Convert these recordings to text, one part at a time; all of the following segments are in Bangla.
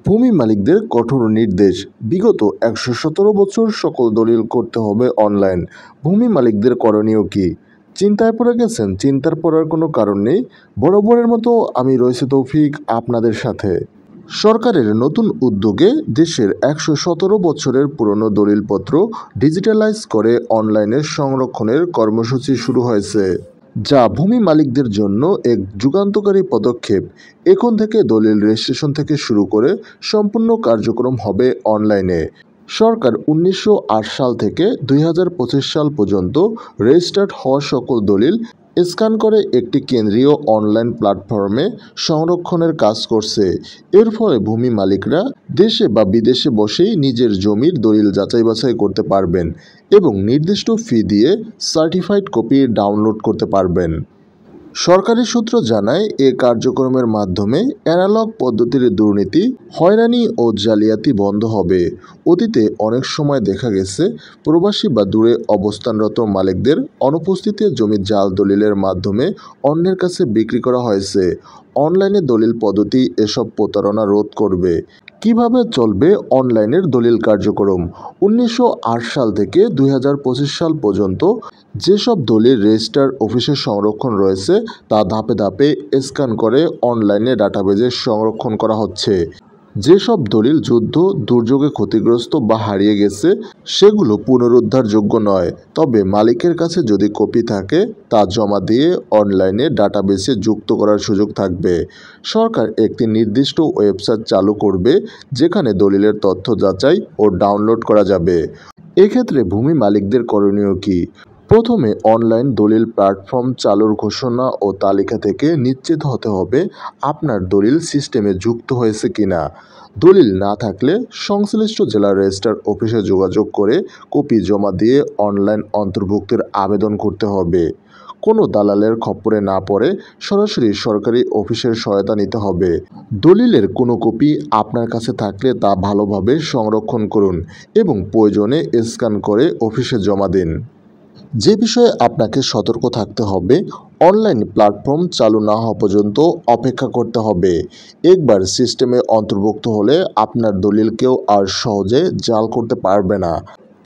ভূমি মালিকদের কঠোর নির্দেশ, বিগত ১১৭ বছর সকল দলিল করতে হবে অনলাইন। ভূমি মালিকদের করণীয় কি? চিন্তায় পড়ে গেছেন? চিন্তার পড়ার কোনো কারণ নেই। বরাবরের মতো আমি রয়েছে তৌফিক আপনাদের সাথে। সরকারের নতুন উদ্যোগে দেশের ১১৭ বছরের পুরনো দলিলপত্র ডিজিটালাইজ করে অনলাইনে সংরক্ষণের কর্মসূচি শুরু হয়েছে, যা ভূমি মালিকদের জন্য এক যুগান্তকারী পদক্ষেপ। এখন থেকে দলিল রেজিস্ট্রেশন থেকে শুরু করে সম্পূর্ণ কার্যক্রম হবে অনলাইনে। সরকার ১৯০৮ সাল থেকে ২০২৫ সাল পর্যন্ত রেজিস্টার্ড হওয়া সকল দলিল স্ক্যান করে একটি কেন্দ্রীয় অনলাইন প্ল্যাটফর্মে সংরক্ষণের কাজ করছে। এর ফলে ভূমি মালিকরা দেশে বা বিদেশে বসেই নিজের জমির দলিল যাচাই বাছাই করতে পারবেন এবং নির্দিষ্ট ফি দিয়ে সার্টিফাইড কপি ডাউনলোড করতে পারবেন। সরকারি সূত্র জানায়, এ কার্যক্রমের মাধ্যমে অ্যানালগ পদ্ধতির দুর্নীতি, হয়রানি ও জালিয়াতি বন্ধ হবে। অতীতে অনেক সময় দেখা গেছে প্রবাসী বা দূরে অবস্থানরত মালিকদের অনুপস্থিতিতে জমি জাল দলিলের মাধ্যমে অন্যের কাছে বিক্রি করা হয়েছে। অনলাইনে দলিল পদ্ধতি এসব প্রতারণা রোধ করবে। কিভাবে চলবে অনলাইনের দলিল কার্যক্রম? ১৯০৮ সাল থেকে ২০২৫ সাল পর্যন্ত যেসব দলিল রেজিস্ট্রার অফিসে সংরক্ষণ রয়েছে তা ধাপে ধাপে স্ক্যান করে অনলাইনে ডাটাবেজে সংরক্ষণ করা হচ্ছে। যেসব দলিল যুদ্ধ, দুর্যোগে ক্ষতিগ্রস্ত বা হারিয়ে গেছে সেগুলো পুনরুদ্ধারযোগ্য নয়, তবে মালিকের কাছে যদি কপি থাকে তা জমা দিয়ে অনলাইনে ডাটাবেসে যুক্ত করার সুযোগ থাকবে। সরকার একটি নির্দিষ্ট ওয়েবসাইট চালু করবে যেখানে দলিলের তথ্য যাচাই ও ডাউনলোড করা যাবে। এক্ষেত্রে ভূমি মালিকদের করণীয় কি? প্রথমে অনলাইন দলিল প্ল্যাটফর্ম চালুর ঘোষণা ও তালিকা থেকে নিশ্চিত হতে হবে আপনার দলিল সিস্টেমে যুক্ত হয়েছে কিনা। দলিল না থাকলে সংশ্লিষ্ট জেলা রেজিস্ট্রার অফিসে যোগাযোগ করে কপি জমা দিয়ে অনলাইন অন্তর্ভুক্তির আবেদন করতে হবে। কোনো দালালের খপ্পরে না পড়ে সরাসরি সরকারি অফিসের সহায়তা নিতে হবে। দলিলের কোনো কপি আপনার কাছে থাকলে তা ভালোভাবে সংরক্ষণ করুন এবং প্রয়োজনে স্ক্যান করে অফিসে জমা দিন। যে বিষয়ে আপনাকে সতর্ক থাকতে হবে, অনলাইন প্ল্যাটফর্ম চালু না হওয়া পর্যন্ত অপেক্ষা করতে হবে। একবার সিস্টেমে অন্তর্ভুক্ত হলে আপনার দলিল কেউ আর সহজে জাল করতে পারবে না।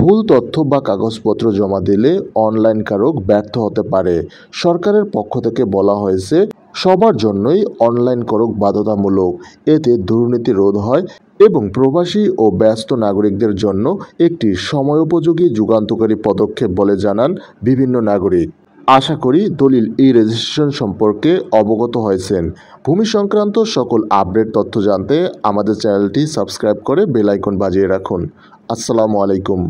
ভুল তথ্য বা কাগজপত্র জমা দিলে অনলাইন কারক ব্যর্থ হতে পারে। সরকারের পক্ষ থেকে বলা হয়েছে, সবার জন্যই অনলাইন কারক বাধ্যতামূলক। এতে দুর্নীতি রোধ হয় এবং প্রবাসী ও ব্যস্ত নাগরিকদের জন্য একটি সময়োপযোগী যুগান্তকারী পদক্ষেপ বলে জানান বিভিন্ন নাগরিক। আশা করি দলিল রেজিস্ট্রেশন সম্পর্কে অবগত হয়েছেন। ভূমি সংক্রান্ত সকল আপডেট তথ্য জানতে আমাদের চ্যানেলটি সাবস্ক্রাইব করে বেল আইকন বাজিয়ে রাখুন। আসসালামু আলাইকুম।